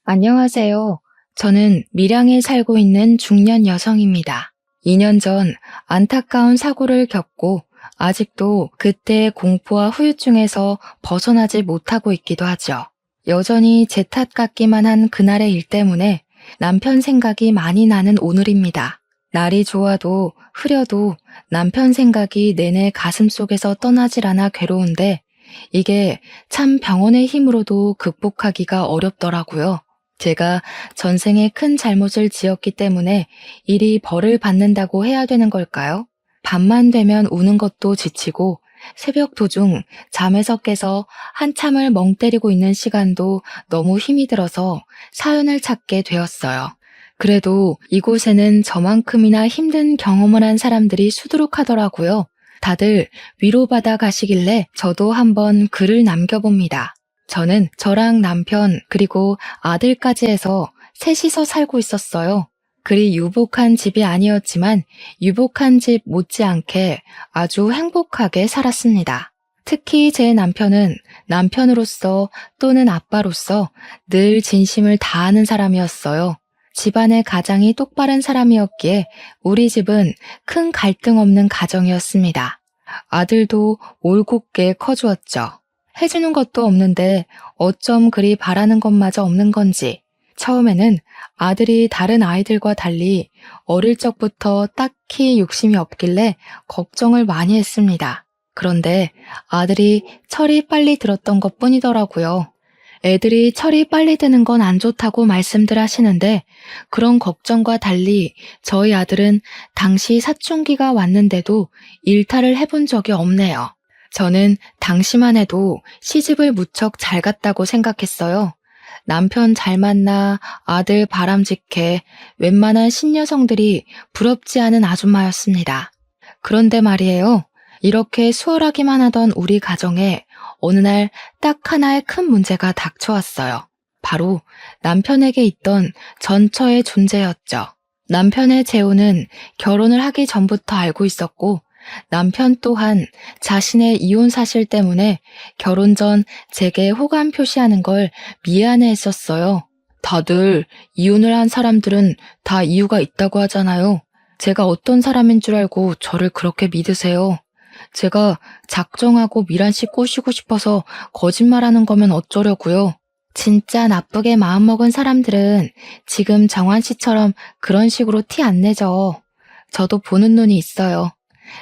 안녕하세요. 저는 밀양에 살고 있는 중년 여성입니다. 2년 전 안타까운 사고를 겪고 아직도 그때의 공포와 후유증에서 벗어나지 못하고 있기도 하죠. 여전히 제 탓 같기만 한 그날의 일 때문에 남편 생각이 많이 나는 오늘입니다. 날이 좋아도 흐려도 남편 생각이 내내 가슴속에서 떠나질 않아 괴로운데 이게 참 병원의 힘으로도 극복하기가 어렵더라고요. 제가 전생에 큰 잘못을 지었기 때문에 일이 벌을 받는다고 해야 되는 걸까요? 밤만 되면 우는 것도 지치고 새벽 도중 잠에서 깨서 한참을 멍 때리고 있는 시간도 너무 힘이 들어서 사연을 찾게 되었어요. 그래도 이곳에는 저만큼이나 힘든 경험을 한 사람들이 수두룩하더라고요. 다들 위로받아 가시길래 저도 한번 글을 남겨봅니다. 저는 저랑 남편 그리고 아들까지 해서 셋이서 살고 있었어요. 그리 유복한 집이 아니었지만 유복한 집 못지않게 아주 행복하게 살았습니다. 특히 제 남편은 남편으로서 또는 아빠로서 늘 진심을 다하는 사람이었어요. 집안의 가장이 똑바른 사람이었기에 우리 집은 큰 갈등 없는 가정이었습니다. 아들도 올곧게 커주었죠. 해주는 것도 없는데 어쩜 그리 바라는 것마저 없는 건지 처음에는 아들이 다른 아이들과 달리 어릴 적부터 딱히 욕심이 없길래 걱정을 많이 했습니다. 그런데 아들이 철이 빨리 들었던 것뿐이더라고요. 애들이 철이 빨리 드는 건 안 좋다고 말씀들 하시는데 그런 걱정과 달리 저희 아들은 당시 사춘기가 왔는데도 일탈을 해본 적이 없네요. 저는 당시만 해도 시집을 무척 잘 갔다고 생각했어요. 남편 잘 만나 아들 바람직해 웬만한 신여성들이 부럽지 않은 아줌마였습니다. 그런데 말이에요. 이렇게 수월하기만 하던 우리 가정에 어느 날 딱 하나의 큰 문제가 닥쳐왔어요. 바로 남편에게 있던 전처의 존재였죠. 남편의 재혼은 결혼을 하기 전부터 알고 있었고 남편 또한 자신의 이혼 사실 때문에 결혼 전 제게 호감 표시하는 걸 미안해 했었어요. 다들 이혼을 한 사람들은 다 이유가 있다고 하잖아요. 제가 어떤 사람인 줄 알고 저를 그렇게 믿으세요. 제가 작정하고 미란 씨 꼬시고 싶어서 거짓말하는 거면 어쩌려고요. 진짜 나쁘게 마음먹은 사람들은 지금 정환 씨처럼 그런 식으로 티 안 내죠. 저도 보는 눈이 있어요.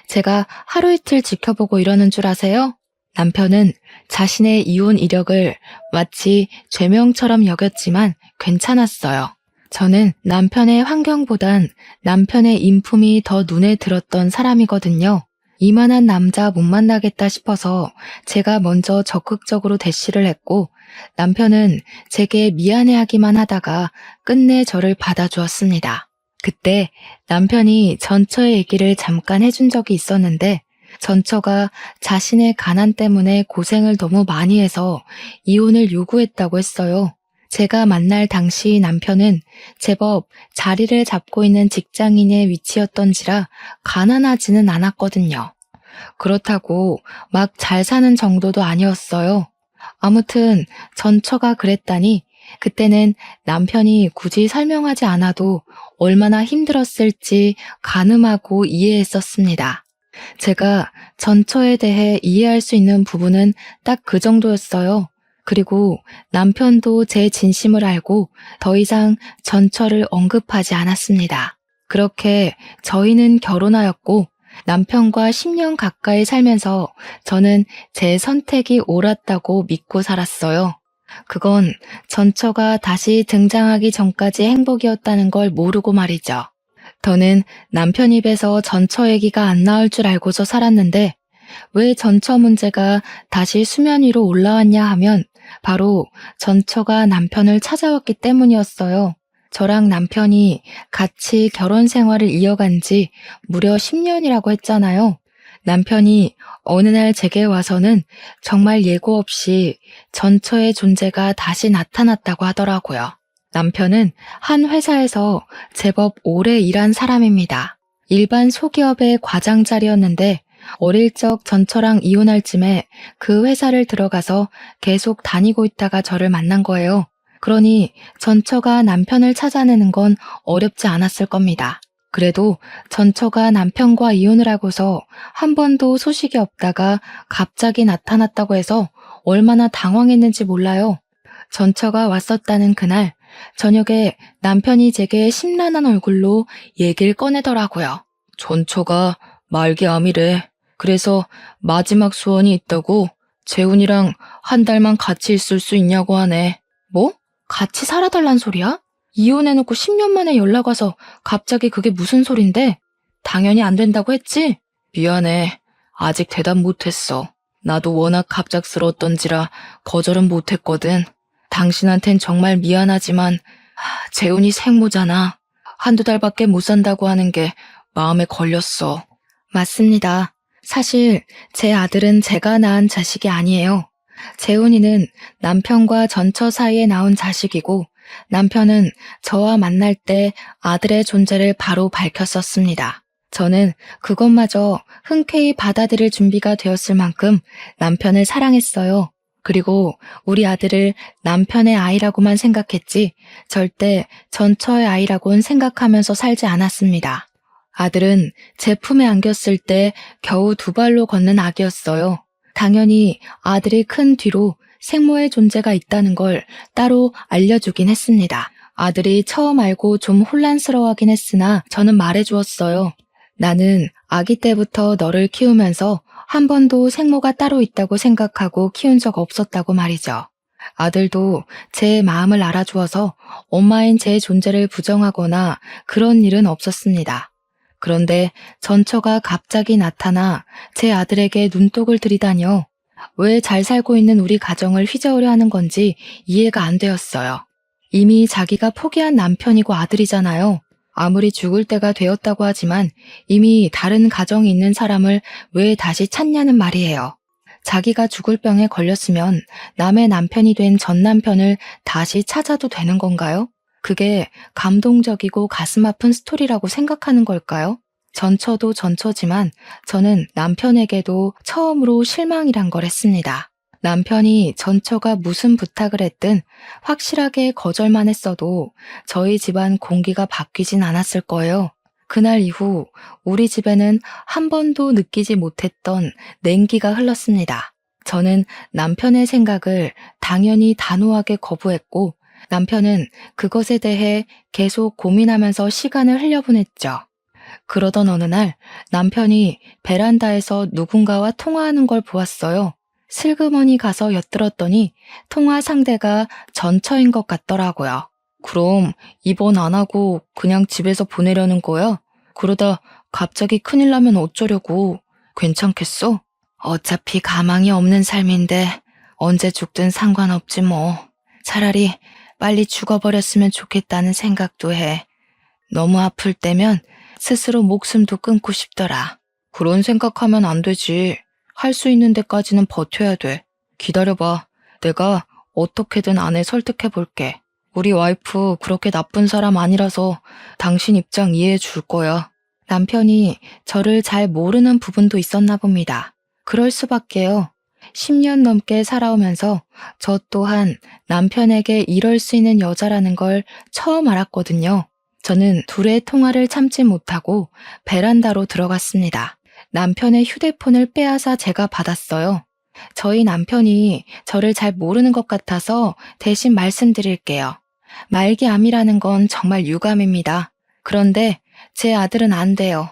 제가 하루 이틀 지켜보고 이러는 줄 아세요? 남편은 자신의 이혼 이력을 마치 죄명처럼 여겼지만 괜찮았어요. 저는 남편의 환경보단 남편의 인품이 더 눈에 들었던 사람이거든요. 이만한 남자 못 만나겠다 싶어서 제가 먼저 적극적으로 대시를 했고 남편은 제게 미안해하기만 하다가 끝내 저를 받아주었습니다. 그때 남편이 전처의 얘기를 잠깐 해준 적이 있었는데 전처가 자신의 가난 때문에 고생을 너무 많이 해서 이혼을 요구했다고 했어요. 제가 만날 당시 남편은 제법 자리를 잡고 있는 직장인의 위치였던지라 가난하지는 않았거든요. 그렇다고 막 잘 사는 정도도 아니었어요. 아무튼 전처가 그랬다니 그때는 남편이 굳이 설명하지 않아도 얼마나 힘들었을지 가늠하고 이해했었습니다. 제가 전처에 대해 이해할 수 있는 부분은 딱 그 정도였어요. 그리고 남편도 제 진심을 알고 더 이상 전처를 언급하지 않았습니다. 그렇게 저희는 결혼하였고 남편과 10년 가까이 살면서 저는 제 선택이 옳았다고 믿고 살았어요. 그건 전처가 다시 등장하기 전까지 행복이었다는 걸 모르고 말이죠. 더는 남편 입에서 전처 얘기가 안 나올 줄 알고서 살았는데 왜 전처 문제가 다시 수면 위로 올라왔냐 하면 바로 전처가 남편을 찾아왔기 때문이었어요. 저랑 남편이 같이 결혼 생활을 이어간 지 무려 10년이라고 했잖아요. 남편이 어느 날 제게 와서는 정말 예고 없이 전처의 존재가 다시 나타났다고 하더라고요. 남편은 한 회사에서 제법 오래 일한 사람입니다. 일반 소기업의 과장 자리였는데 어릴 적 전처랑 이혼할 쯤에 그 회사를 들어가서 계속 다니고 있다가 저를 만난 거예요. 그러니 전처가 남편을 찾아내는 건 어렵지 않았을 겁니다. 그래도 전처가 남편과 이혼을 하고서 한 번도 소식이 없다가 갑자기 나타났다고 해서 얼마나 당황했는지 몰라요. 전처가 왔었다는 그날 저녁에 남편이 제게 심란한 얼굴로 얘기를 꺼내더라고요. 전처가 말기암이래. 그래서 마지막 소원이 있다고 재훈이랑 한 달만 같이 있을 수 있냐고 하네. 뭐? 같이 살아달란 소리야? 이혼해놓고 10년 만에 연락 와서 갑자기 그게 무슨 소린데? 당연히 안 된다고 했지? 미안해. 아직 대답 못했어. 나도 워낙 갑작스러웠던지라 거절은 못했거든. 당신한텐 정말 미안하지만 재훈이 생모잖아. 한두 달밖에 못 산다고 하는 게 마음에 걸렸어. 맞습니다. 사실 제 아들은 제가 낳은 자식이 아니에요. 재훈이는 남편과 전처 사이에 나온 자식이고 남편은 저와 만날 때 아들의 존재를 바로 밝혔었습니다. 저는 그것마저 흔쾌히 받아들일 준비가 되었을 만큼 남편을 사랑했어요. 그리고 우리 아들을 남편의 아이라고만 생각했지 절대 전처의 아이라고는 생각하면서 살지 않았습니다. 아들은 제 품에 안겼을 때 겨우 2발로 걷는 아기였어요. 당연히 아들이 큰 뒤로 생모의 존재가 있다는 걸 따로 알려주긴 했습니다. 아들이 처음 알고 좀 혼란스러워하긴 했으나 저는 말해주었어요. 나는 아기 때부터 너를 키우면서 한 번도 생모가 따로 있다고 생각하고 키운 적 없었다고 말이죠. 아들도 제 마음을 알아주어서 엄마인 제 존재를 부정하거나 그런 일은 없었습니다. 그런데 전처가 갑자기 나타나 제 아들에게 눈독을 들이다니요. 왜 잘 살고 있는 우리 가정을 휘저으려 하는 건지 이해가 안 되었어요. 이미 자기가 포기한 남편이고 아들이잖아요. 아무리 죽을 때가 되었다고 하지만 이미 다른 가정이 있는 사람을 왜 다시 찾냐는 말이에요. 자기가 죽을 병에 걸렸으면 남의 남편이 된 전 남편을 다시 찾아도 되는 건가요? 그게 감동적이고 가슴 아픈 스토리라고 생각하는 걸까요? 전처도 전처지만 저는 남편에게도 처음으로 실망이란 걸 했습니다. 남편이 전처가 무슨 부탁을 했든 확실하게 거절만 했어도 저희 집안 공기가 바뀌진 않았을 거예요. 그날 이후 우리 집에는 한 번도 느끼지 못했던 냉기가 흘렀습니다. 저는 남편의 생각을 당연히 단호하게 거부했고 남편은 그것에 대해 계속 고민하면서 시간을 흘려보냈죠. 그러던 어느 날 남편이 베란다에서 누군가와 통화하는 걸 보았어요. 슬그머니 가서 엿들었더니 통화 상대가 전처인 것 같더라고요. 그럼 입원 안 하고 그냥 집에서 보내려는 거야? 그러다 갑자기 큰일 나면 어쩌려고? 괜찮겠어? 어차피 가망이 없는 삶인데 언제 죽든 상관없지 뭐. 차라리 빨리 죽어버렸으면 좋겠다는 생각도 해. 너무 아플 때면 스스로 목숨도 끊고 싶더라. 그런 생각하면 안 되지. 할 수 있는 데까지는 버텨야 돼. 기다려봐. 내가 어떻게든 아내 설득해 볼게. 우리 와이프 그렇게 나쁜 사람 아니라서 당신 입장 이해해 줄 거야. 남편이 저를 잘 모르는 부분도 있었나 봅니다. 그럴 수밖에요. 10년 넘게 살아오면서 저 또한 남편에게 이럴 수 있는 여자라는 걸 처음 알았거든요. 저는 둘의 통화를 참지 못하고 베란다로 들어갔습니다. 남편의 휴대폰을 빼앗아 제가 받았어요. 저희 남편이 저를 잘 모르는 것 같아서 대신 말씀드릴게요. 말기암이라는 건 정말 유감입니다. 그런데 제 아들은 안 돼요.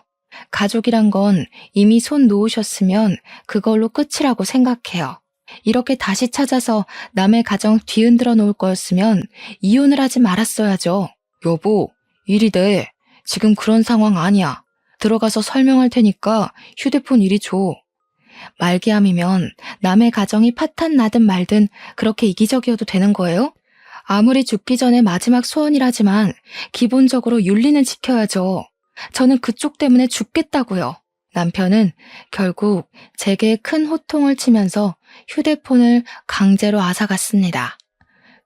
가족이란 건 이미 손 놓으셨으면 그걸로 끝이라고 생각해요. 이렇게 다시 찾아서 남의 가정 뒤흔들어 놓을 거였으면 이혼을 하지 말았어야죠. 여보, 이리 내. 지금 그런 상황 아니야. 들어가서 설명할 테니까 휴대폰 이리 줘. 말기암이면 남의 가정이 파탄 나든 말든 그렇게 이기적이어도 되는 거예요? 아무리 죽기 전에 마지막 소원이라지만 기본적으로 윤리는 지켜야죠. 저는 그쪽 때문에 죽겠다고요. 남편은 결국 제게 큰 호통을 치면서 휴대폰을 강제로 앗아갔습니다.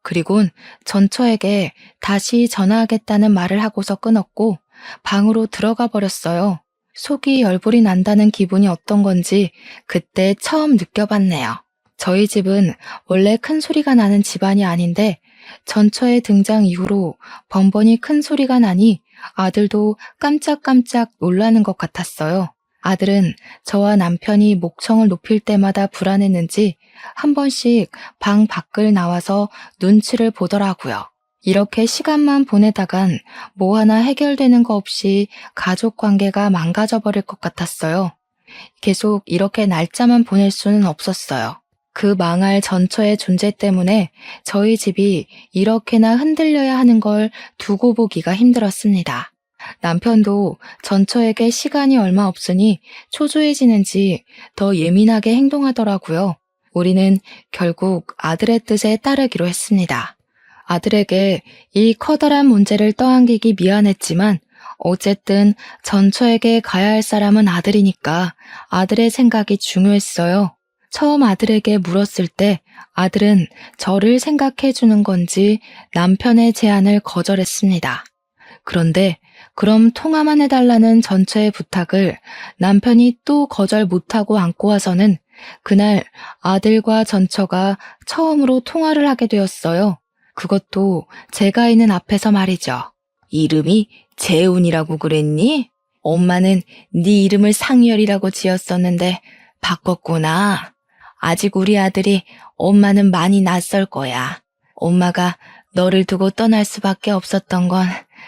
그리곤 전처에게 다시 전화하겠다는 말을 하고서 끊었고 방으로 들어가 버렸어요. 속이 열불이 난다는 기분이 어떤 건지 그때 처음 느껴봤네요. 저희 집은 원래 큰 소리가 나는 집안이 아닌데 전처의 등장 이후로 번번이 큰 소리가 나니 아들도 깜짝깜짝 놀라는 것 같았어요. 아들은 저와 남편이 목청을 높일 때마다 불안했는지 한 번씩 방 밖을 나와서 눈치를 보더라고요. 이렇게 시간만 보내다간 뭐 하나 해결되는 거 없이 가족 관계가 망가져 버릴 것 같았어요. 계속 이렇게 날짜만 보낼 수는 없었어요. 그 망할 전처의 존재 때문에 저희 집이 이렇게나 흔들려야 하는 걸 두고 보기가 힘들었습니다. 남편도 전처에게 시간이 얼마 없으니 초조해지는지 더 예민하게 행동하더라고요. 우리는 결국 아들의 뜻에 따르기로 했습니다. 아들에게 이 커다란 문제를 떠안기기 미안했지만 어쨌든 전처에게 가야 할 사람은 아들이니까 아들의 생각이 중요했어요. 처음 아들에게 물었을 때 아들은 저를 생각해 주는 건지 남편의 제안을 거절했습니다. 그런데 그럼 통화만 해달라는 전처의 부탁을 남편이 또 거절 못하고 안고 와서는 그날 아들과 전처가 처음으로 통화를 하게 되었어요. 그것도 제가 있는 앞에서 말이죠. 이름이 재훈이라고 그랬니? 엄마는 네 이름을 상열이라고 지었었는데 바꿨구나. 아직 우리 아들이 엄마는 많이 낯설 거야. 엄마가 너를 두고 떠날 수밖에 없었던 건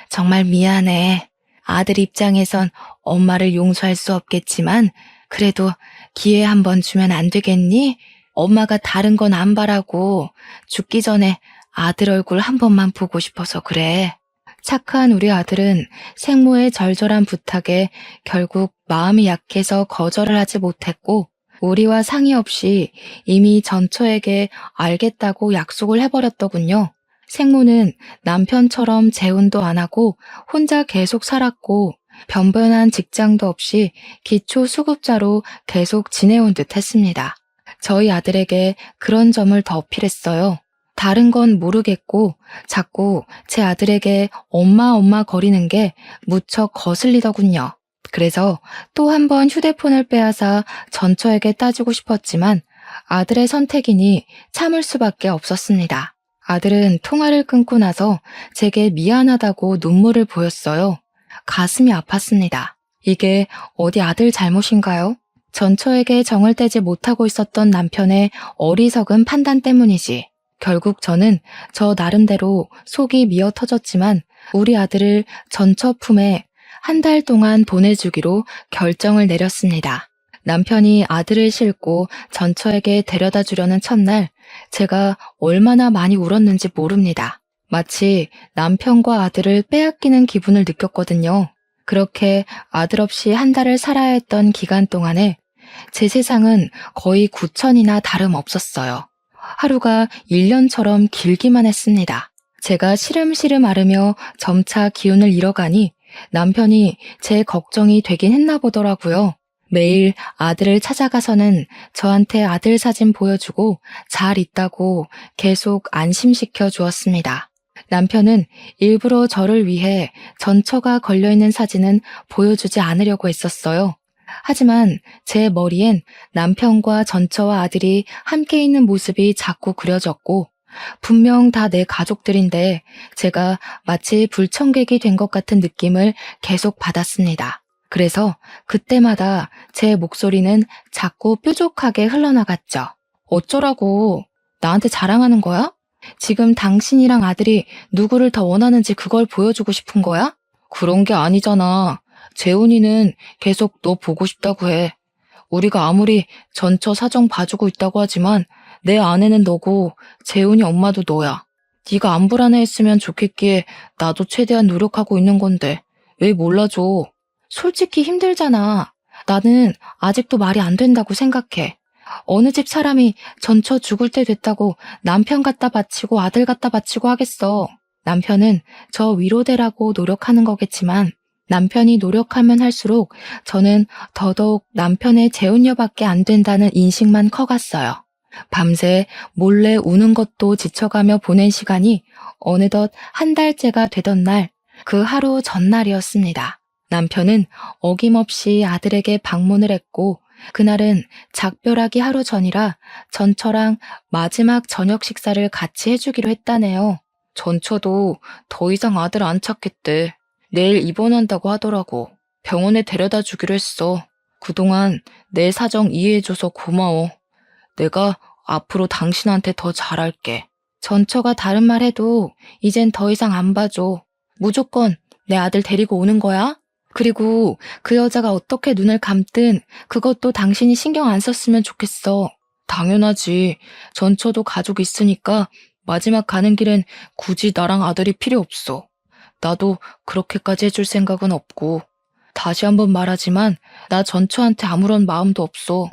정말 미안해. 아들 입장에선 엄마를 용서할 수 없겠지만 그래도 기회 한번 주면 안 되겠니? 엄마가 다른 건 안 바라고 죽기 전에 아들 얼굴 한 번만 보고 싶어서 그래. 착한 우리 아들은 생모의 절절한 부탁에 결국 마음이 약해서 거절을 하지 못했고 우리와 상의 없이 이미 전처에게 알겠다고 약속을 해버렸더군요. 생모는 남편처럼 재혼도 안 하고 혼자 계속 살았고 변변한 직장도 없이 기초수급자로 계속 지내온 듯 했습니다. 저희 아들에게 그런 점을 더 어필했어요. 다른 건 모르겠고 자꾸 제 아들에게 엄마 거리는 게 무척 거슬리더군요. 그래서 또 한 번 휴대폰을 빼앗아 전처에게 따지고 싶었지만 아들의 선택이니 참을 수밖에 없었습니다. 아들은 통화를 끊고 나서 제게 미안하다고 눈물을 보였어요. 가슴이 아팠습니다. 이게 어디 아들 잘못인가요? 전처에게 정을 떼지 못하고 있었던 남편의 어리석은 판단 때문이지. 결국 저는 저 나름대로 속이 미어 터졌지만 우리 아들을 전처 품에 한 달 동안 보내주기로 결정을 내렸습니다. 남편이 아들을 싣고 전처에게 데려다 주려는 첫날 제가 얼마나 많이 울었는지 모릅니다. 마치 남편과 아들을 빼앗기는 기분을 느꼈거든요. 그렇게 아들 없이 한 달을 살아야 했던 기간 동안에 제 세상은 거의 9천이나 다름없었어요. 하루가 1년처럼 길기만 했습니다. 제가 시름시름 앓으며 점차 기운을 잃어가니 남편이 제 걱정이 되긴 했나 보더라고요. 매일 아들을 찾아가서는 저한테 아들 사진 보여주고 잘 있다고 계속 안심시켜 주었습니다. 남편은 일부러 저를 위해 전처가 걸려있는 사진은 보여주지 않으려고 했었어요. 하지만 제 머리엔 남편과 전처와 아들이 함께 있는 모습이 자꾸 그려졌고 분명 다 내 가족들인데 제가 마치 불청객이 된 것 같은 느낌을 계속 받았습니다. 그래서 그때마다 제 목소리는 자꾸 뾰족하게 흘러나갔죠. 어쩌라고? 나한테 자랑하는 거야? 지금 당신이랑 아들이 누구를 더 원하는지 그걸 보여주고 싶은 거야? 그런 게 아니잖아. 재훈이는 계속 너 보고 싶다고 해. 우리가 아무리 전처 사정 봐주고 있다고 하지만 내 아내는 너고 재훈이 엄마도 너야. 네가 안 불안해했으면 좋겠기에 나도 최대한 노력하고 있는 건데 왜 몰라줘. 솔직히 힘들잖아. 나는 아직도 말이 안 된다고 생각해. 어느 집 사람이 전처 죽을 때 됐다고 남편 갖다 바치고 아들 갖다 바치고 하겠어. 남편은 저 위로되라고 노력하는 거겠지만 남편이 노력하면 할수록 저는 더더욱 남편의 재혼녀밖에 안 된다는 인식만 커갔어요. 밤새 몰래 우는 것도 지쳐가며 보낸 시간이 어느덧 한 달째가 되던 날, 그 하루 전날이었습니다. 남편은 어김없이 아들에게 방문을 했고 그날은 작별하기 하루 전이라 전처랑 마지막 저녁 식사를 같이 해주기로 했다네요. 전처도 더 이상 아들 안 찾겠대. 내일 입원한다고 하더라고. 병원에 데려다 주기로 했어. 그동안 내 사정 이해해줘서 고마워. 내가 앞으로 당신한테 더 잘할게. 전처가 다른 말 해도 이젠 더 이상 안 봐줘. 무조건 내 아들 데리고 오는 거야? 그리고 그 여자가 어떻게 눈을 감든 그것도 당신이 신경 안 썼으면 좋겠어. 당연하지. 전처도 가족 있으니까 마지막 가는 길엔 굳이 나랑 아들이 필요 없어. 나도 그렇게까지 해줄 생각은 없고. 다시 한번 말하지만 나 전처한테 아무런 마음도 없어.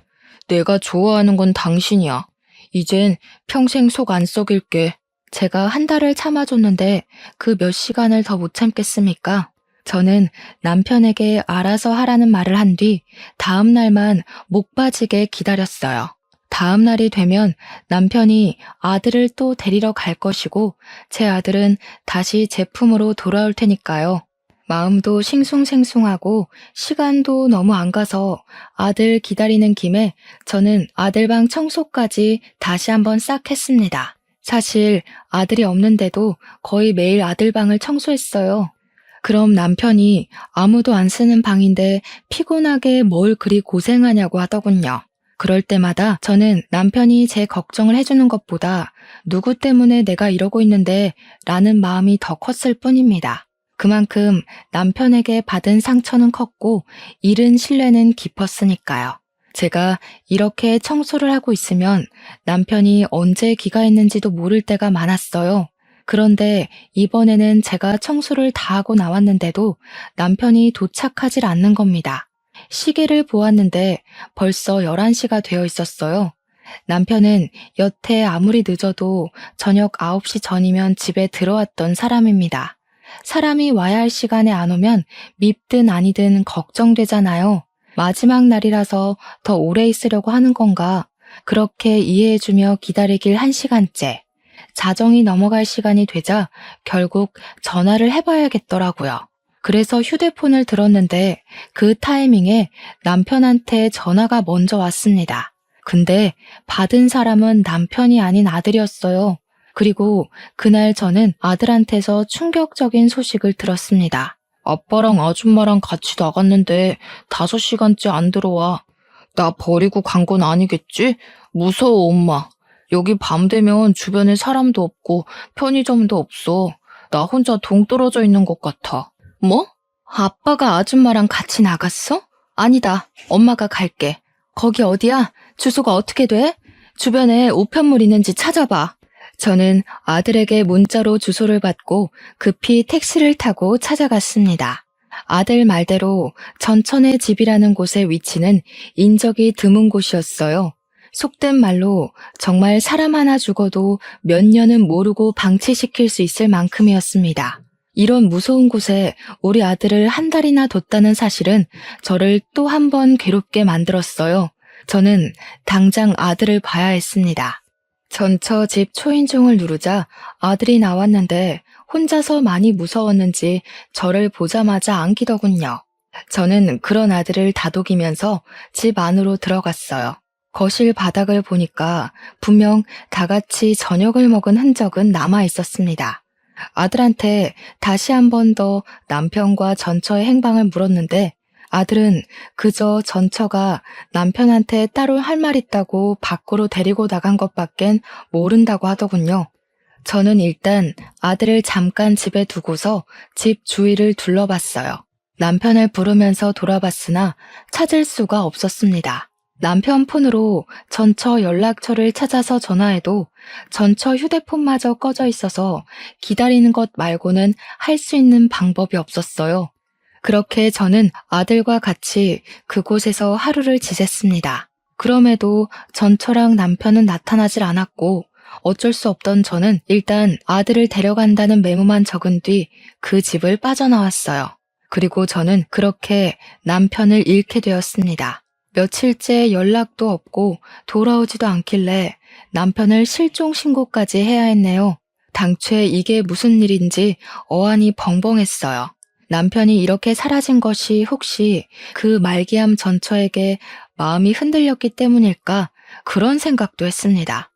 내가 좋아하는 건 당신이야. 이젠 평생 속 안 썩일게. 제가 한 달을 참아줬는데 그 몇 시간을 더 못 참겠습니까? 저는 남편에게 알아서 하라는 말을 한 뒤 다음 날만 목 빠지게 기다렸어요. 다음 날이 되면 남편이 아들을 또 데리러 갈 것이고 제 아들은 다시 제 품으로 돌아올 테니까요. 마음도 싱숭생숭하고 시간도 너무 안 가서 아들 기다리는 김에 저는 아들방 청소까지 다시 한번 싹 했습니다. 사실 아들이 없는데도 거의 매일 아들방을 청소했어요. 그럼 남편이 아무도 안 쓰는 방인데 피곤하게 뭘 그리 고생하냐고 하더군요. 그럴 때마다 저는 남편이 제 걱정을 해주는 것보다 누구 때문에 내가 이러고 있는데 라는 마음이 더 컸을 뿐입니다. 그만큼 남편에게 받은 상처는 컸고 잃은 신뢰는 깊었으니까요. 제가 이렇게 청소를 하고 있으면 남편이 언제 귀가했는지도 모를 때가 많았어요. 그런데 이번에는 제가 청소를 다 하고 나왔는데도 남편이 도착하질 않는 겁니다. 시계를 보았는데 벌써 11시가 되어 있었어요. 남편은 여태 아무리 늦어도 저녁 9시 전이면 집에 들어왔던 사람입니다. 사람이 와야 할 시간에 안 오면 밉든 아니든 걱정되잖아요. 마지막 날이라서 더 오래 있으려고 하는 건가? 그렇게 이해해주며 기다리길 1시간째. 자정이 넘어갈 시간이 되자 결국 전화를 해봐야겠더라고요. 그래서 휴대폰을 들었는데 그 타이밍에 남편한테 전화가 먼저 왔습니다. 근데 받은 사람은 남편이 아닌 아들이었어요. 그리고 그날 저는 아들한테서 충격적인 소식을 들었습니다. 아빠랑 아줌마랑 같이 나갔는데 5시간째 안 들어와. 나 버리고 간 건 아니겠지? 무서워, 엄마. 여기 밤 되면 주변에 사람도 없고 편의점도 없어. 나 혼자 동떨어져 있는 것 같아. 뭐? 아빠가 아줌마랑 같이 나갔어? 아니다. 엄마가 갈게. 거기 어디야? 주소가 어떻게 돼? 주변에 우편물 있는지 찾아봐. 저는 아들에게 문자로 주소를 받고 급히 택시를 타고 찾아갔습니다. 아들 말대로 전천의 집이라는 곳의 위치는 인적이 드문 곳이었어요. 속된 말로 정말 사람 하나 죽어도 몇 년은 모르고 방치시킬 수 있을 만큼이었습니다. 이런 무서운 곳에 우리 아들을 한 달이나 뒀다는 사실은 저를 또 한 번 괴롭게 만들었어요. 저는 당장 아들을 봐야 했습니다. 전처 집 초인종을 누르자 아들이 나왔는데 혼자서 많이 무서웠는지 저를 보자마자 안기더군요. 저는 그런 아들을 다독이면서 집 안으로 들어갔어요. 거실 바닥을 보니까 분명 다 같이 저녁을 먹은 흔적은 남아 있었습니다. 아들한테 다시 한 번 더 남편과 전처의 행방을 물었는데 아들은 그저 전처가 남편한테 따로 할 말 있다고 밖으로 데리고 나간 것밖엔 모른다고 하더군요. 저는 일단 아들을 잠깐 집에 두고서 집 주위를 둘러봤어요. 남편을 부르면서 돌아봤으나 찾을 수가 없었습니다. 남편 폰으로 전처 연락처를 찾아서 전화해도 전처 휴대폰마저 꺼져 있어서 기다리는 것 말고는 할 수 있는 방법이 없었어요. 그렇게 저는 아들과 같이 그곳에서 하루를 지냈습니다. 그럼에도 전처랑 남편은 나타나질 않았고 어쩔 수 없던 저는 일단 아들을 데려간다는 메모만 적은 뒤 그 집을 빠져나왔어요. 그리고 저는 그렇게 남편을 잃게 되었습니다. 며칠째 연락도 없고 돌아오지도 않길래 남편을 실종 신고까지 해야 했네요. 당최 이게 무슨 일인지 어안이 벙벙했어요. 남편이 이렇게 사라진 것이 혹시 그 말기암 전처에게 마음이 흔들렸기 때문일까 그런 생각도 했습니다.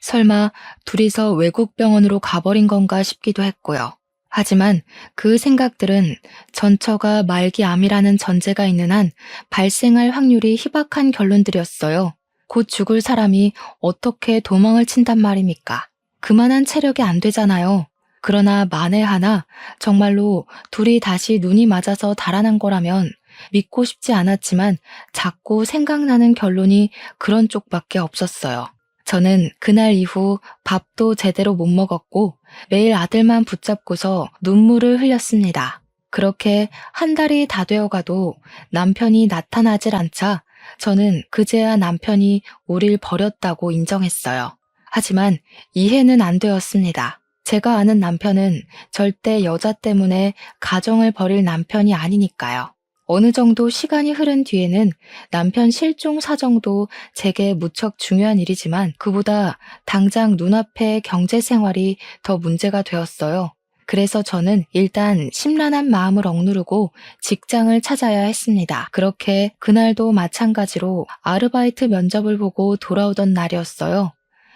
설마 둘이서 외국 병원으로 가버린 건가 싶기도 했고요. 하지만 그 생각들은 전처가 말기암이라는 전제가 있는 한 발생할 확률이 희박한 결론들이었어요. 곧 죽을 사람이 어떻게 도망을 친단 말입니까? 그만한 체력이 안 되잖아요. 그러나 만에 하나 정말로 둘이 다시 눈이 맞아서 달아난 거라면 믿고 싶지 않았지만 자꾸 생각나는 결론이 그런 쪽밖에 없었어요. 저는 그날 이후 밥도 제대로 못 먹었고 매일 아들만 붙잡고서 눈물을 흘렸습니다. 그렇게 한 달이 다 되어가도 남편이 나타나질 않자 저는 그제야 남편이 우릴 버렸다고 인정했어요. 하지만 이해는 안 되었습니다. 제가 아는 남편은 절대 여자 때문에 가정을 버릴 남편이 아니니까요. 어느 정도 시간이 흐른 뒤에는 남편 실종 사정도 제게 무척 중요한 일이지만 그보다 당장 눈앞의 경제 생활이 더 문제가 되었어요. 그래서 저는 일단 심란한 마음을 억누르고 직장을 찾아야 했습니다. 그렇게 그날도 마찬가지로 아르바이트 면접을 보고 돌아오던 날이었어요.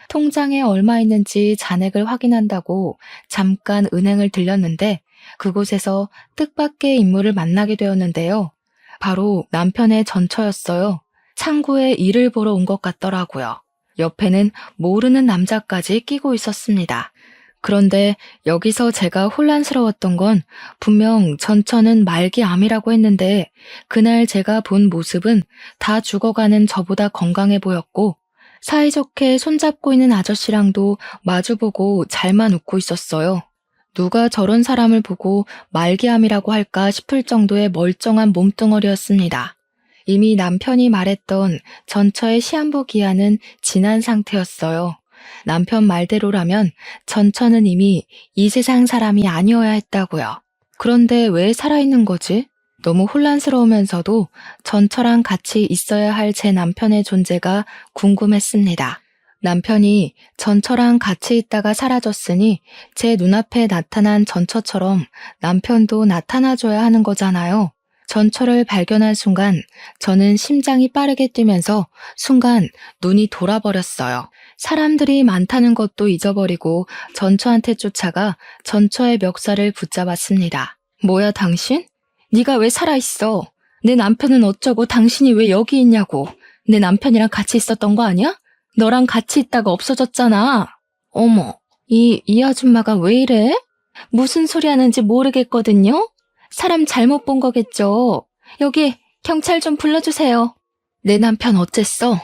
통장에 얼마 있는지 잔액을 확인한다고 잠깐 은행을 들렸는데 그곳에서 뜻밖의 인물을 만나게 되었는데요. 바로 남편의 전처였어요. 창구에 일을 보러 온 것 같더라고요. 옆에는 모르는 남자까지 끼고 있었습니다. 그런데 여기서 제가 혼란스러웠던 건 분명 전처는 말기암이라고 했는데 그날 제가 본 모습은 다 죽어가는 저보다 건강해 보였고 사이좋게 손잡고 있는 아저씨랑도 마주보고 잘만 웃고 있었어요. 누가 저런 사람을 보고 말기암이라고 할까 싶을 정도의 멀쩡한 몸뚱어리였습니다. 이미 남편이 말했던 전처의 시한부 기한은 지난 상태였어요. 남편 말대로라면 전처는 이미 이 세상 사람이 아니어야 했다고요. 그런데 왜 살아있는 거지? 너무 혼란스러우면서도 전처랑 같이 있어야 할 제 남편의 존재가 궁금했습니다. 남편이 전처랑 같이 있다가 사라졌으니 제 눈앞에 나타난 전처처럼 남편도 나타나줘야 하는 거잖아요. 전처를 발견한 순간 저는 심장이 빠르게 뛰면서 순간 눈이 돌아버렸어요. 사람들이 많다는 것도 잊어버리고 전처한테 쫓아가 전처의 멱살을 붙잡았습니다. 뭐야 당신? 네가 왜 살아있어? 내 남편은 어쩌고 당신이 왜 여기 있냐고. 내 남편이랑 같이 있었던 거 아니야? 너랑 같이 있다가 없어졌잖아. 어머, 이 아줌마가 왜 이래? 무슨 소리 하는지 모르겠거든요? 사람 잘못 본 거겠죠. 여기 경찰 좀 불러주세요. 내 남편 어쨌어?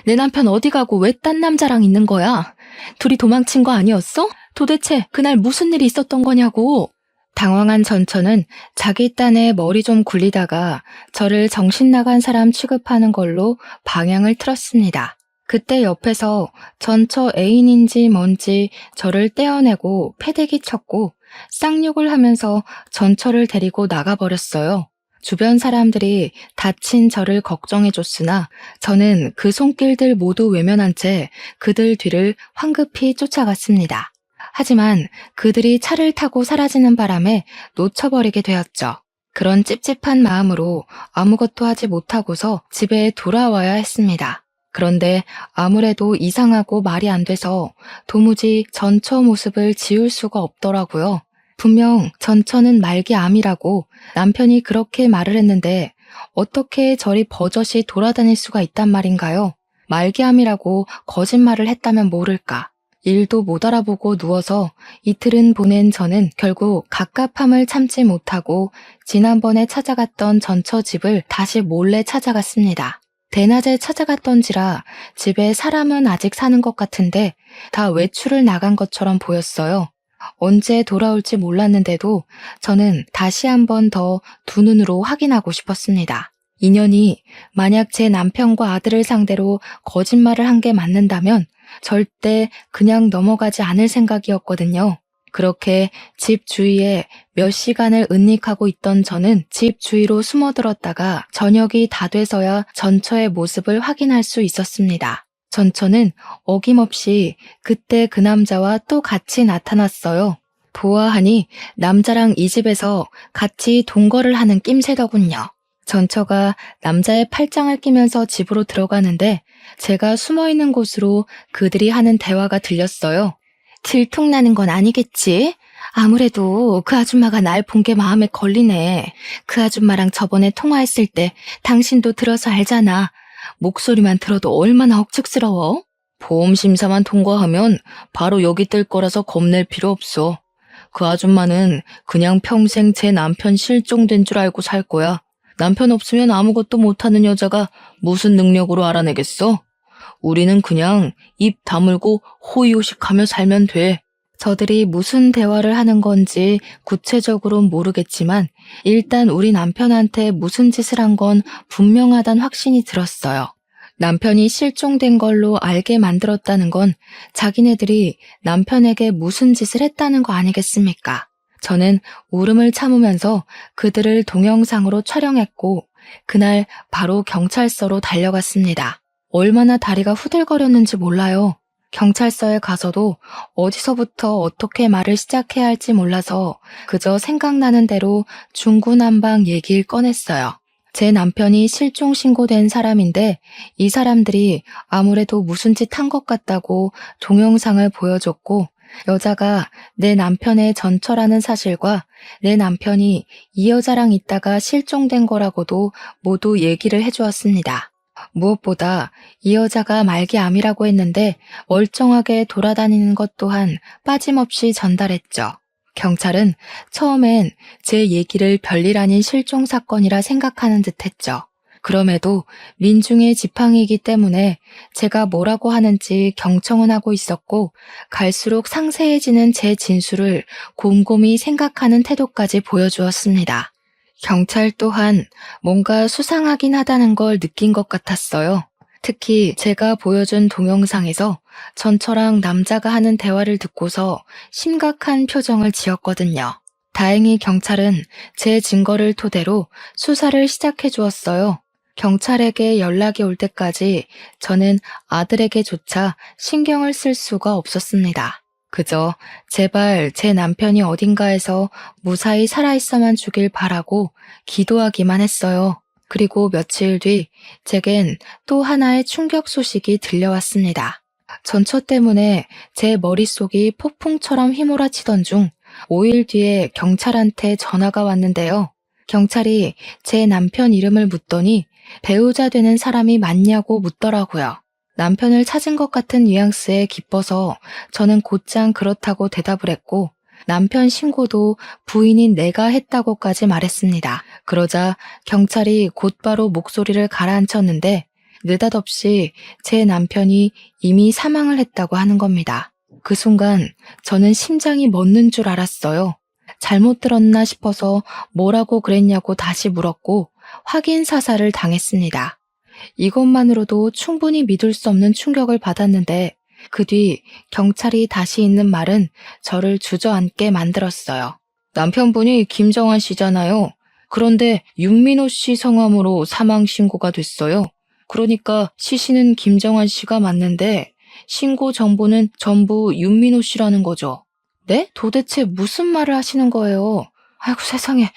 내 남편 어디 가고 왜 딴 남자랑 있는 거야? 둘이 도망친 거 아니었어? 도대체 그날 무슨 일이 있었던 거냐고. 당황한 전처는 자기 딴에 머리 좀 굴리다가 저를 정신 나간 사람 취급하는 걸로 방향을 틀었습니다. 그때 옆에서 전처 애인인지 뭔지 저를 떼어내고 패대기 쳤고 쌍욕을 하면서 전처를 데리고 나가버렸어요. 주변 사람들이 다친 저를 걱정해줬으나 저는 그 손길들 모두 외면한 채 그들 뒤를 황급히 쫓아갔습니다. 하지만 그들이 차를 타고 사라지는 바람에 놓쳐버리게 되었죠. 그런 찝찝한 마음으로 아무것도 하지 못하고서 집에 돌아와야 했습니다. 그런데 아무래도 이상하고 말이 안 돼서 도무지 전처 모습을 지울 수가 없더라고요. 분명 전처는 말기암이라고 남편이 그렇게 말을 했는데 어떻게 저리 버젓이 돌아다닐 수가 있단 말인가요? 말기암이라고 거짓말을 했다면 모를까. 일도 못 알아보고 누워서 이틀은 보낸 저는 결국 갑갑함을 참지 못하고 지난번에 찾아갔던 전처 집을 다시 몰래 찾아갔습니다. 대낮에 찾아갔던지라 집에 사람은 아직 사는 것 같은데 다 외출을 나간 것처럼 보였어요. 언제 돌아올지 몰랐는데도 저는 다시 한 번 더 두 눈으로 확인하고 싶었습니다. 인연이 만약 제 남편과 아들을 상대로 거짓말을 한 게 맞는다면 절대 그냥 넘어가지 않을 생각이었거든요. 그렇게 집 주위에 몇 시간을 은닉하고 있던 저는 집 주위로 숨어들었다가 저녁이 다 돼서야 전처의 모습을 확인할 수 있었습니다. 전처는 어김없이 그때 그 남자와 또 같이 나타났어요. 보아하니 남자랑 이 집에서 같이 동거를 하는 낌새더군요. 전처가 남자의 팔짱을 끼면서 집으로 들어가는데 제가 숨어있는 곳으로 그들이 하는 대화가 들렸어요. 들통나는 건 아니겠지? 아무래도 그 아줌마가 날 본 게 마음에 걸리네. 그 아줌마랑 저번에 통화했을 때 당신도 들어서 알잖아. 목소리만 들어도 얼마나 억측스러워? 보험심사만 통과하면 바로 여기 뜰 거라서 겁낼 필요 없어. 그 아줌마는 그냥 평생 제 남편 실종된 줄 알고 살 거야. 남편 없으면 아무것도 못하는 여자가 무슨 능력으로 알아내겠어? 우리는 그냥 입 다물고 호의호식하며 살면 돼. 저들이 무슨 대화를 하는 건지 구체적으로는 모르겠지만 일단 우리 남편한테 무슨 짓을 한 건 분명하단 확신이 들었어요. 남편이 실종된 걸로 알게 만들었다는 건 자기네들이 남편에게 무슨 짓을 했다는 거 아니겠습니까? 저는 울음을 참으면서 그들을 동영상으로 촬영했고 그날 바로 경찰서로 달려갔습니다. 얼마나 다리가 후들거렸는지 몰라요. 경찰서에 가서도 어디서부터 어떻게 말을 시작해야 할지 몰라서 그저 생각나는 대로 중구난방 얘기를 꺼냈어요. 제 남편이 실종 신고된 사람인데 이 사람들이 아무래도 무슨 짓 한 것 같다고 동영상을 보여줬고 여자가 내 남편의 전처라는 사실과 내 남편이 이 여자랑 있다가 실종된 거라고도 모두 얘기를 해주었습니다. 무엇보다 이 여자가 말기암이라고 했는데 멀쩡하게 돌아다니는 것 또한 빠짐없이 전달했죠. 경찰은 처음엔 제 얘기를 별일 아닌 실종 사건이라 생각하는 듯했죠. 그럼에도 민중의 지팡이이기 때문에 제가 뭐라고 하는지 경청은 하고 있었고 갈수록 상세해지는 제 진술을 곰곰이 생각하는 태도까지 보여주었습니다. 경찰 또한 뭔가 수상하긴 하다는 걸 느낀 것 같았어요. 특히 제가 보여준 동영상에서 전처랑 남자가 하는 대화를 듣고서 심각한 표정을 지었거든요. 다행히 경찰은 제 증거를 토대로 수사를 시작해 주었어요. 경찰에게 연락이 올 때까지 저는 아들에게조차 신경을 쓸 수가 없었습니다. 그저 제발 제 남편이 어딘가에서 무사히 살아있어만 주길 바라고 기도하기만 했어요. 그리고 며칠 뒤 제겐 또 하나의 충격 소식이 들려왔습니다. 전처 때문에 제 머릿속이 폭풍처럼 휘몰아치던 중 5일 뒤에 경찰한테 전화가 왔는데요. 경찰이 제 남편 이름을 묻더니 배우자 되는 사람이 맞냐고 묻더라고요. 남편을 찾은 것 같은 뉘앙스에 기뻐서 저는 곧장 그렇다고 대답을 했고 남편 신고도 부인인 내가 했다고까지 말했습니다. 그러자 경찰이 곧바로 목소리를 가라앉혔는데 느닷없이 제 남편이 이미 사망을 했다고 하는 겁니다. 그 순간 저는 심장이 멎는 줄 알았어요. 잘못 들었나 싶어서 뭐라고 그랬냐고 다시 물었고 확인 사살을 당했습니다. 이것만으로도 충분히 믿을 수 없는 충격을 받았는데 그 뒤 경찰이 다시 있는 말은 저를 주저앉게 만들었어요. 남편분이 김정환 씨잖아요. 그런데 윤민호 씨 성함으로 사망 신고가 됐어요. 그러니까 시신은 김정환 씨가 맞는데 신고 정보는 전부 윤민호 씨라는 거죠. 네? 도대체 무슨 말을 하시는 거예요? 아이고 세상에,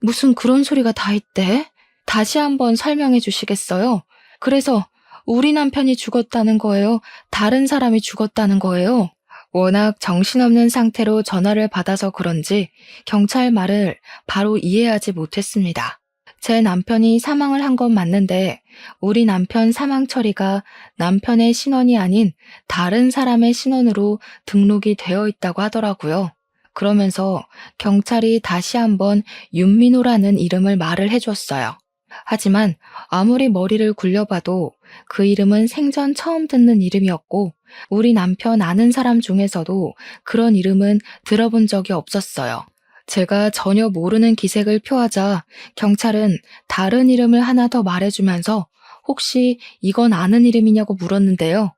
무슨 그런 소리가 다 있대? 다시 한번 설명해 주시겠어요? 그래서 우리 남편이 죽었다는 거예요? 다른 사람이 죽었다는 거예요? 워낙 정신없는 상태로 전화를 받아서 그런지 경찰 말을 바로 이해하지 못했습니다. 제 남편이 사망을 한 건 맞는데 우리 남편 사망 처리가 남편의 신원이 아닌 다른 사람의 신원으로 등록이 되어 있다고 하더라고요. 그러면서 경찰이 다시 한번 윤민호라는 이름을 말을 해줬어요. 하지만 아무리 머리를 굴려봐도 그 이름은 생전 처음 듣는 이름이었고 우리 남편 아는 사람 중에서도 그런 이름은 들어본 적이 없었어요. 제가 전혀 모르는 기색을 표하자 경찰은 다른 이름을 하나 더 말해주면서 혹시 이건 아는 이름이냐고 물었는데요.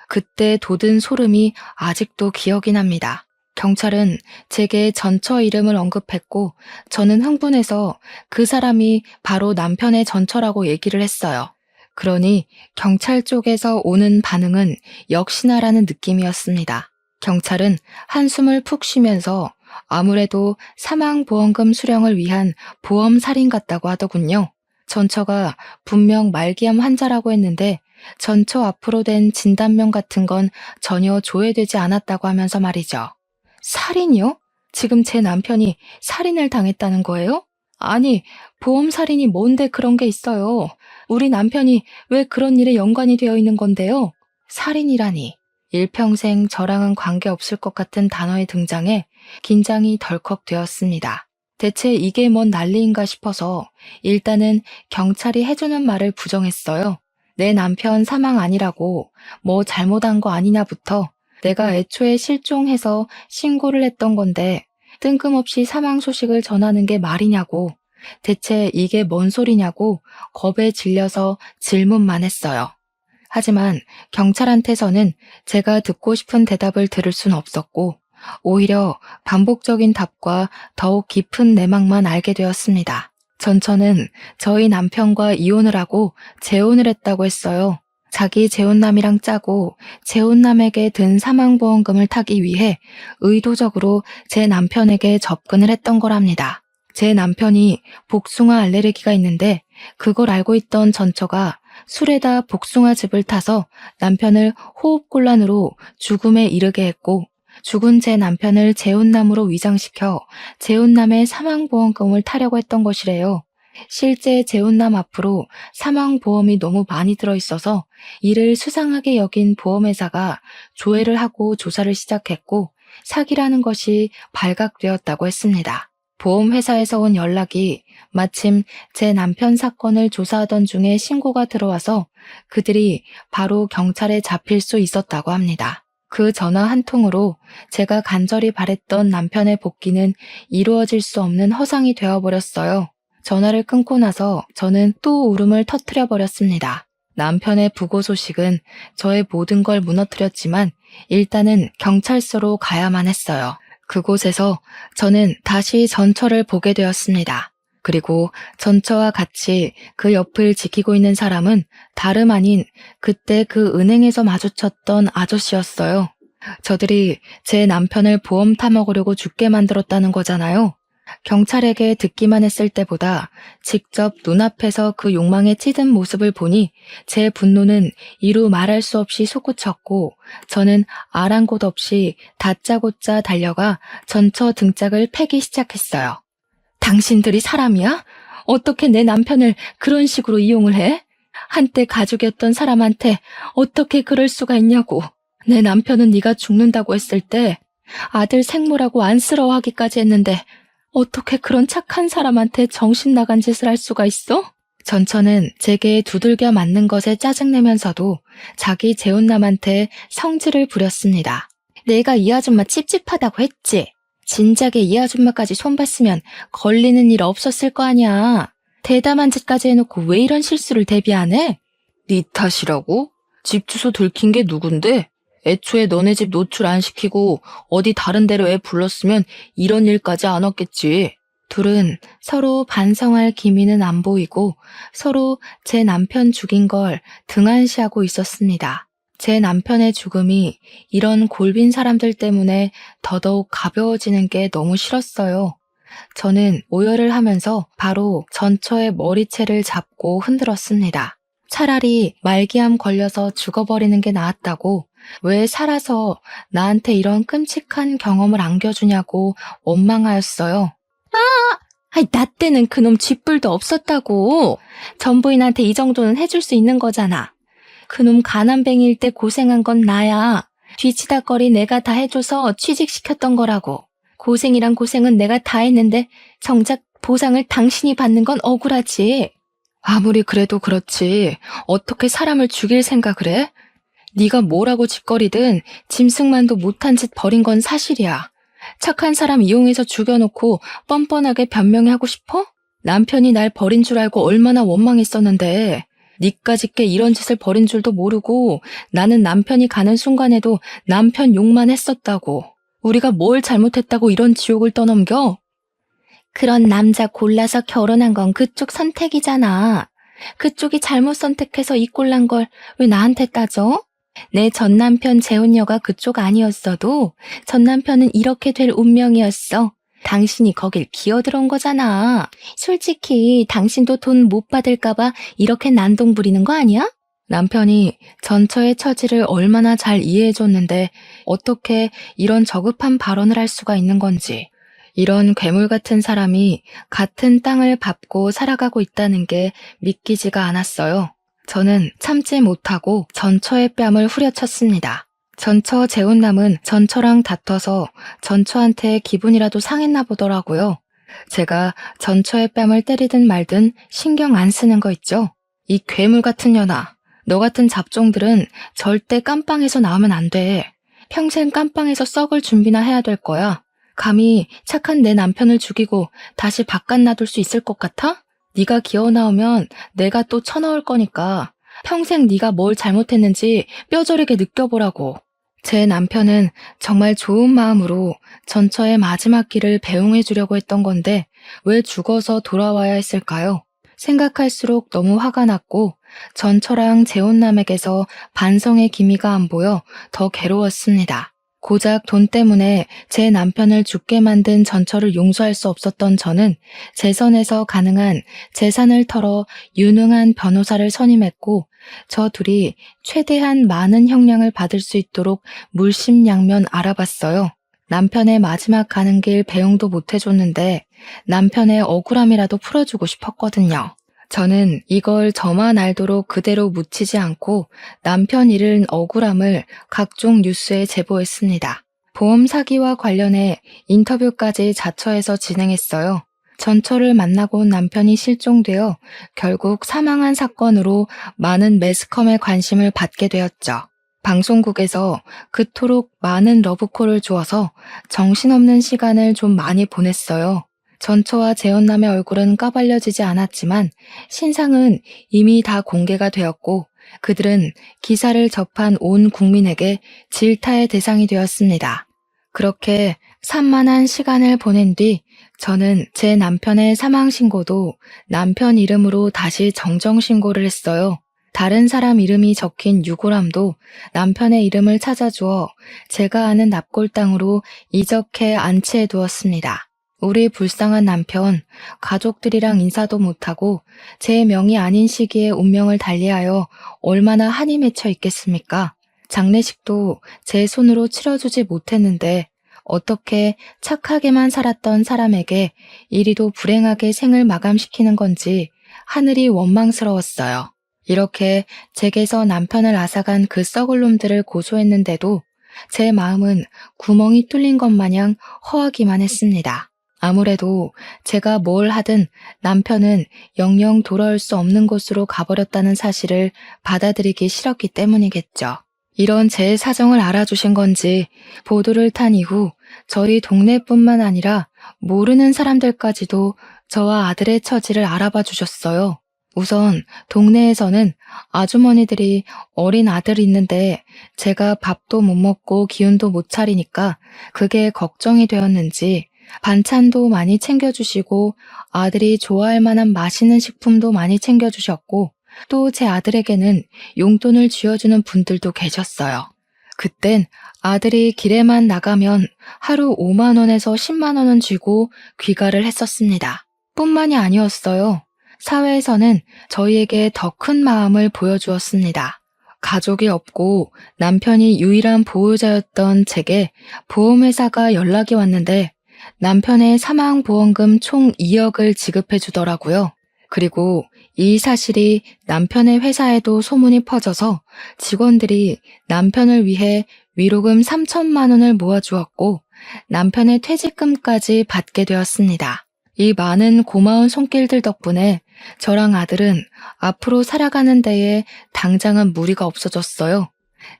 그때 돋은 소름이 아직도 기억이 납니다. 경찰은 제게 전처 이름을 언급했고 저는 흥분해서 그 사람이 바로 남편의 전처라고 얘기를 했어요. 그러니 경찰 쪽에서 오는 반응은 역시나라는 느낌이었습니다. 경찰은 한숨을 푹 쉬면서 아무래도 사망보험금 수령을 위한 보험살인 같다고 하더군요. 전처가 분명 말기암 환자라고 했는데 전처 앞으로 된 진단명 같은 건 전혀 조회되지 않았다고 하면서 말이죠. 살인이요? 지금 제 남편이 살인을 당했다는 거예요? 아니, 보험살인이 뭔데 그런 게 있어요. 우리 남편이 왜 그런 일에 연관이 되어 있는 건데요? 살인이라니. 일평생 저랑은 관계없을 것 같은 단어의 등장에 긴장이 덜컥 되었습니다. 대체 이게 뭔 난리인가 싶어서 일단은 경찰이 해주는 말을 부정했어요. 내 남편 사망 아니라고 뭐 잘못한 거 아니냐부터 내가 애초에 실종해서 신고를 했던 건데 뜬금없이 사망 소식을 전하는 게 말이냐고, 대체 이게 뭔 소리냐고 겁에 질려서 질문만 했어요. 하지만 경찰한테서는 제가 듣고 싶은 대답을 들을 순 없었고 오히려 반복적인 답과 더욱 깊은 내막만 알게 되었습니다. 전처는 저희 남편과 이혼을 하고 재혼을 했다고 했어요. 자기 재혼남이랑 짜고 재혼남에게 든 사망보험금을 타기 위해 의도적으로 제 남편에게 접근을 했던 거랍니다. 제 남편이 복숭아 알레르기가 있는데 그걸 알고 있던 전처가 술에다 복숭아즙을 타서 남편을 호흡곤란으로 죽음에 이르게 했고 죽은 제 남편을 재혼남으로 위장시켜 재혼남의 사망보험금을 타려고 했던 것이래요. 실제 재혼남 앞으로 사망보험이 너무 많이 들어있어서 이를 수상하게 여긴 보험회사가 조회를 하고 조사를 시작했고 사기라는 것이 발각되었다고 했습니다. 보험회사에서 온 연락이 마침 제 남편 사건을 조사하던 중에 신고가 들어와서 그들이 바로 경찰에 잡힐 수 있었다고 합니다. 그 전화 한 통으로 제가 간절히 바랬던 남편의 복귀는 이루어질 수 없는 허상이 되어버렸어요. 전화를 끊고 나서 저는 또 울음을 터뜨려 버렸습니다. 남편의 부고 소식은 저의 모든 걸 무너뜨렸지만 일단은 경찰서로 가야만 했어요. 그곳에서 저는 다시 전처를 보게 되었습니다. 그리고 전처와 같이 그 옆을 지키고 있는 사람은 다름 아닌 그때 그 은행에서 마주쳤던 아저씨였어요. 저들이 제 남편을 보험 타먹으려고 죽게 만들었다는 거잖아요. 경찰에게 듣기만 했을 때보다 직접 눈앞에서 그 욕망에 찌든 모습을 보니 제 분노는 이루 말할 수 없이 솟구쳤고 저는 아랑곳 없이 다짜고짜 달려가 전처 등짝을 패기 시작했어요. 당신들이 사람이야? 어떻게 내 남편을 그런 식으로 이용을 해? 한때 가족이었던 사람한테 어떻게 그럴 수가 있냐고. 내 남편은 네가 죽는다고 했을 때 아들 생모라고 안쓰러워하기까지 했는데 어떻게 그런 착한 사람한테 정신 나간 짓을 할 수가 있어? 전처는 제게 두들겨 맞는 것에 짜증내면서도 자기 재혼남한테 성질을 부렸습니다. 내가 이 아줌마 찝찝하다고 했지. 진작에 이 아줌마까지 손봤으면 걸리는 일 없었을 거 아니야. 대담한 짓까지 해놓고 왜 이런 실수를 대비 안 해? 네 탓이라고? 집 주소 들킨 게 누군데? 애초에 너네 집 노출 안 시키고 어디 다른 데로 애 불렀으면 이런 일까지 안 왔겠지. 둘은 서로 반성할 기미는 안 보이고 서로 제 남편 죽인 걸 등한시하고 있었습니다. 제 남편의 죽음이 이런 골빈 사람들 때문에 더더욱 가벼워지는 게 너무 싫었어요. 저는 오열을 하면서 바로 전처의 머리채를 잡고 흔들었습니다. 차라리 말기암 걸려서 죽어버리는 게 나았다고, 왜 살아서 나한테 이런 끔찍한 경험을 안겨주냐고 원망하였어요. 나 때는 그놈 쥐뿔도 없었다고. 전부인한테 이 정도는 해줄 수 있는 거잖아. 그놈 가난뱅이일 때 고생한 건 나야. 뒤치다거리 내가 다 해줘서 취직시켰던 거라고. 고생이란 고생은 내가 다 했는데 정작 보상을 당신이 받는 건 억울하지. 아무리 그래도 그렇지. 어떻게 사람을 죽일 생각을 해? 네가 뭐라고 짓거리든 짐승만도 못한 짓 벌인 건 사실이야. 착한 사람 이용해서 죽여놓고 뻔뻔하게 변명하고 싶어? 남편이 날 버린 줄 알고 얼마나 원망했었는데 니까짓 게 이런 짓을 벌인 줄도 모르고 나는 남편이 가는 순간에도 남편 욕만 했었다고. 우리가 뭘 잘못했다고 이런 지옥을 떠넘겨? 그런 남자 골라서 결혼한 건 그쪽 선택이잖아. 그쪽이 잘못 선택해서 이 꼴난 걸 왜 나한테 따져? 내 전남편 재혼녀가 그쪽 아니었어도 전남편은 이렇게 될 운명이었어. 당신이 거길 기어들어온 거잖아. 솔직히 당신도 돈 못 받을까봐 이렇게 난동 부리는 거 아니야? 남편이 전처의 처지를 얼마나 잘 이해해줬는데 어떻게 이런 저급한 발언을 할 수가 있는 건지. 이런 괴물 같은 사람이 같은 땅을 밟고 살아가고 있다는 게 믿기지가 않았어요. 저는 참지 못하고 전처의 뺨을 후려쳤습니다. 전처 재혼남은 전처랑 다퉈서 전처한테 기분이라도 상했나 보더라고요. 제가 전처의 뺨을 때리든 말든 신경 안 쓰는 거 있죠? 이 괴물 같은 년아, 너 같은 잡종들은 절대 깜빵에서 나오면 안 돼. 평생 깜빵에서 썩을 준비나 해야 될 거야. 감히 착한 내 남편을 죽이고 다시 바깥 놔둘 수 있을 것 같아? 네가 기어 나오면 내가 또 쳐넣을 거니까 평생 네가 뭘 잘못했는지 뼈저리게 느껴보라고. 제 남편은 정말 좋은 마음으로 전처의 마지막 길을 배웅해 주려고 했던 건데 왜 죽어서 돌아와야 했을까요? 생각할수록 너무 화가 났고 전처랑 재혼남에게서 반성의 기미가 안 보여 더 괴로웠습니다. 고작 돈 때문에 제 남편을 죽게 만든 전처를 용서할 수 없었던 저는 제 선에서 가능한 재산을 털어 유능한 변호사를 선임했고 저 둘이 최대한 많은 형량을 받을 수 있도록 물심양면 알아봤어요. 남편의 마지막 가는 길 배웅도 못 해줬는데 남편의 억울함이라도 풀어주고 싶었거든요. 저는 이걸 저만 알도록 그대로 묻히지 않고 남편 잃은 억울함을 각종 뉴스에 제보했습니다. 보험 사기와 관련해 인터뷰까지 자처해서 진행했어요. 전처를 만나고 온 남편이 실종되어 결국 사망한 사건으로 많은 매스컴의 관심을 받게 되었죠. 방송국에서 그토록 많은 러브콜을 주어서 정신없는 시간을 좀 많이 보냈어요. 전처와 재혼남의 얼굴은 까발려지지 않았지만 신상은 이미 다 공개가 되었고 그들은 기사를 접한 온 국민에게 질타의 대상이 되었습니다. 그렇게 산만한 시간을 보낸 뒤 저는 제 남편의 사망 신고도 남편 이름으로 다시 정정 신고를 했어요. 다른 사람 이름이 적힌 유골함도 남편의 이름을 찾아주어 제가 아는 납골당으로 이적해 안치해 두었습니다. 우리 불쌍한 남편, 가족들이랑 인사도 못하고 제 명이 아닌 시기에 운명을 달리하여 얼마나 한이 맺혀 있겠습니까? 장례식도 제 손으로 치러주지 못했는데 어떻게 착하게만 살았던 사람에게 이리도 불행하게 생을 마감시키는 건지 하늘이 원망스러웠어요. 이렇게 제게서 남편을 앗아간 그 썩을 놈들을 고소했는데도 제 마음은 구멍이 뚫린 것 마냥 허하기만 했습니다. 아무래도 제가 뭘 하든 남편은 영영 돌아올 수 없는 곳으로 가버렸다는 사실을 받아들이기 싫었기 때문이겠죠. 이런 제 사정을 알아주신 건지 보도를 탄 이후 저희 동네뿐만 아니라 모르는 사람들까지도 저와 아들의 처지를 알아봐 주셨어요. 우선 동네에서는 아주머니들이 어린 아들이 있는데 제가 밥도 못 먹고 기운도 못 차리니까 그게 걱정이 되었는지 반찬도 많이 챙겨주시고 아들이 좋아할 만한 맛있는 식품도 많이 챙겨주셨고 또 제 아들에게는 용돈을 쥐어주는 분들도 계셨어요. 그땐 아들이 길에만 나가면 하루 5만 원에서 10만 원은 쥐고 귀가를 했었습니다. 뿐만이 아니었어요. 사회에서는 저희에게 더 큰 마음을 보여주었습니다. 가족이 없고 남편이 유일한 보호자였던 제게 보험회사가 연락이 왔는데 남편의 사망보험금 총 2억을 지급해 주더라고요. 그리고 이 사실이 남편의 회사에도 소문이 퍼져서 직원들이 남편을 위해 위로금 3천만 원을 모아주었고 남편의 퇴직금까지 받게 되었습니다. 이 많은 고마운 손길들 덕분에 저랑 아들은 앞으로 살아가는 데에 당장은 무리가 없어졌어요.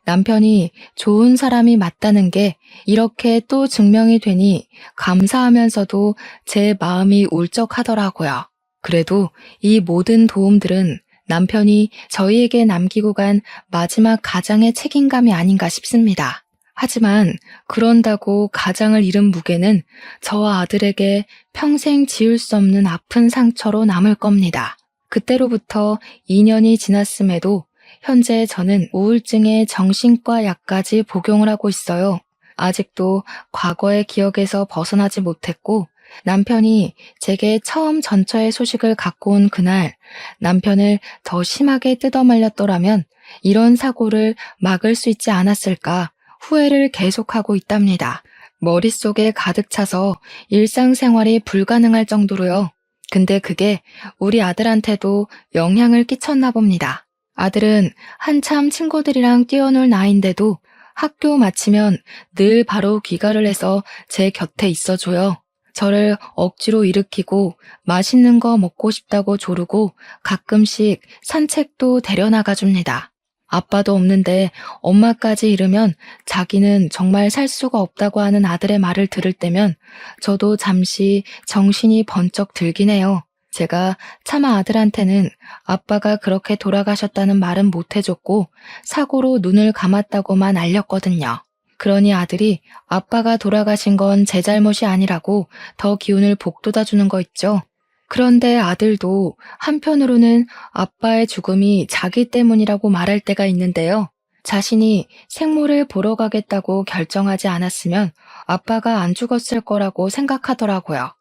남편이 좋은 사람이 맞다는 게 이렇게 또 증명이 되니 감사하면서도 제 마음이 울적하더라고요. 그래도 이 모든 도움들은 남편이 저희에게 남기고 간 마지막 가장의 책임감이 아닌가 싶습니다. 하지만 그런다고 가장을 잃은 무게는 저와 아들에게 평생 지울 수 없는 아픈 상처로 남을 겁니다. 그때로부터 2년이 지났음에도 현재 저는 우울증의 정신과 약까지 복용을 하고 있어요. 아직도 과거의 기억에서 벗어나지 못했고 남편이 제게 처음 전처의 소식을 갖고 온 그날 남편을 더 심하게 뜯어말렸더라면 이런 사고를 막을 수 있지 않았을까 후회를 계속하고 있답니다. 머릿속에 가득 차서 일상생활이 불가능할 정도로요. 근데 그게 우리 아들한테도 영향을 끼쳤나 봅니다. 아들은 한참 친구들이랑 뛰어놀 나이인데도 학교 마치면 늘 바로 귀가를 해서 제 곁에 있어줘요. 저를 억지로 일으키고 맛있는 거 먹고 싶다고 조르고 가끔씩 산책도 데려나가 줍니다. 아빠도 없는데 엄마까지 이르면 자기는 정말 살 수가 없다고 하는 아들의 말을 들을 때면 저도 잠시 정신이 번쩍 들긴 해요. 제가 차마 아들한테는 아빠가 그렇게 돌아가셨다는 말은 못 해줬고 사고로 눈을 감았다고만 알렸거든요. 그러니 아들이 아빠가 돌아가신 건 제 잘못이 아니라고 더 기운을 북돋아주는 거 있죠. 그런데 아들도 한편으로는 아빠의 죽음이 자기 때문이라고 말할 때가 있는데요. 자신이 생모를 보러 가겠다고 결정하지 않았으면 아빠가 안 죽었을 거라고 생각하더라고요.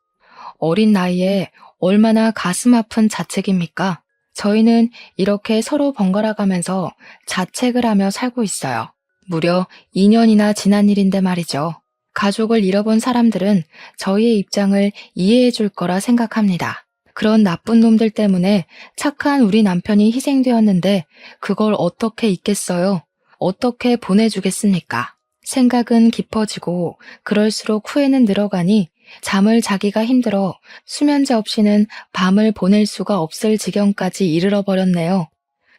어린 나이에 얼마나 가슴 아픈 자책입니까? 저희는 이렇게 서로 번갈아 가면서 자책을 하며 살고 있어요. 무려 2년이나 지난 일인데 말이죠. 가족을 잃어본 사람들은 저희의 입장을 이해해 줄 거라 생각합니다. 그런 나쁜 놈들 때문에 착한 우리 남편이 희생되었는데 그걸 어떻게 잊겠어요? 어떻게 보내주겠습니까? 생각은 깊어지고 그럴수록 후회는 늘어가니 잠을 자기가 힘들어 수면제 없이는 밤을 보낼 수가 없을 지경까지 이르러 버렸네요.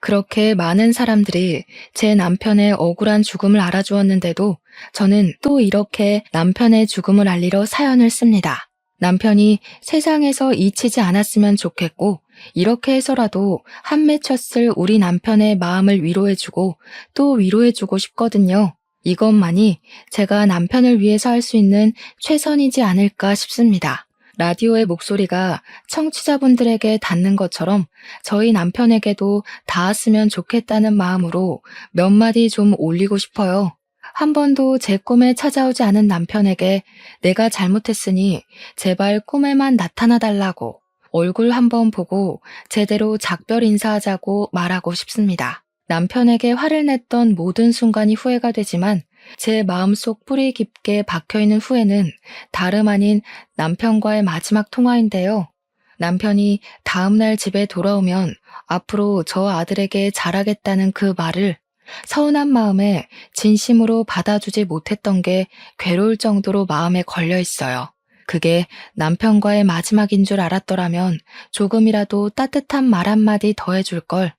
그렇게 많은 사람들이 제 남편의 억울한 죽음을 알아주었는데도 저는 또 이렇게 남편의 죽음을 알리러 사연을 씁니다. 남편이 세상에서 잊히지 않았으면 좋겠고 이렇게 해서라도 한 맺혔을 우리 남편의 마음을 위로해주고 또 위로해주고 싶거든요. 이것만이 제가 남편을 위해서 할 수 있는 최선이지 않을까 싶습니다. 라디오의 목소리가 청취자분들에게 닿는 것처럼 저희 남편에게도 닿았으면 좋겠다는 마음으로 몇 마디 좀 올리고 싶어요. 한 번도 제 꿈에 찾아오지 않은 남편에게 내가 잘못했으니 제발 꿈에만 나타나 달라고 얼굴 한번 보고 제대로 작별 인사하자고 말하고 싶습니다. 남편에게 화를 냈던 모든 순간이 후회가 되지만 제 마음속 뿌리 깊게 박혀있는 후회는 다름 아닌 남편과의 마지막 통화인데요. 남편이 다음날 집에 돌아오면 앞으로 저 아들에게 잘하겠다는 그 말을 서운한 마음에 진심으로 받아주지 못했던 게 괴로울 정도로 마음에 걸려 있어요. 그게 남편과의 마지막인 줄 알았더라면 조금이라도 따뜻한 말 한마디 더 해줄 걸.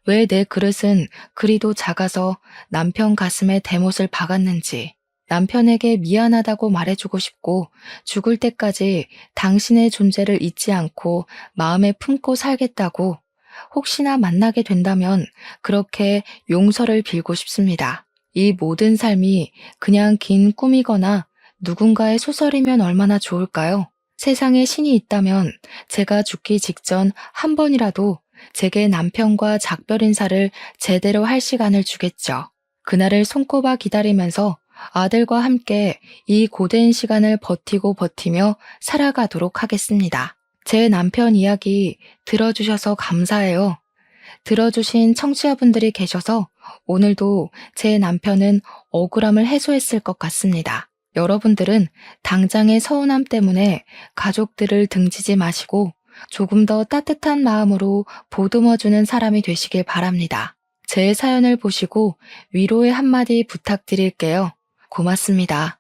왜 내 그릇은 그리도 작아서 남편 가슴에 대못을 박았는지 남편에게 미안하다고 말해주고 싶고 죽을 때까지 당신의 존재를 잊지 않고 마음에 품고 살겠다고 혹시나 만나게 된다면 그렇게 용서를 빌고 싶습니다. 이 모든 삶이 그냥 긴 꿈이거나 누군가의 소설이면 얼마나 좋을까요? 세상에 신이 있다면 제가 죽기 직전 한 번이라도 제게 남편과 작별 인사를 제대로 할 시간을 주겠죠. 그날을 손꼽아 기다리면서 아들과 함께 이 고된 시간을 버티며 살아가도록 하겠습니다. 제 남편 이야기 들어주셔서 감사해요. 들어주신 청취자분들이 계셔서 오늘도 제 남편은 억울함을 해소했을 것 같습니다. 여러분들은 당장의 서운함 때문에 가족들을 등지지 마시고 조금 더 따뜻한 마음으로 보듬어주는 사람이 되시길 바랍니다. 제 사연을 보시고 위로의 한마디 부탁드릴게요. 고맙습니다.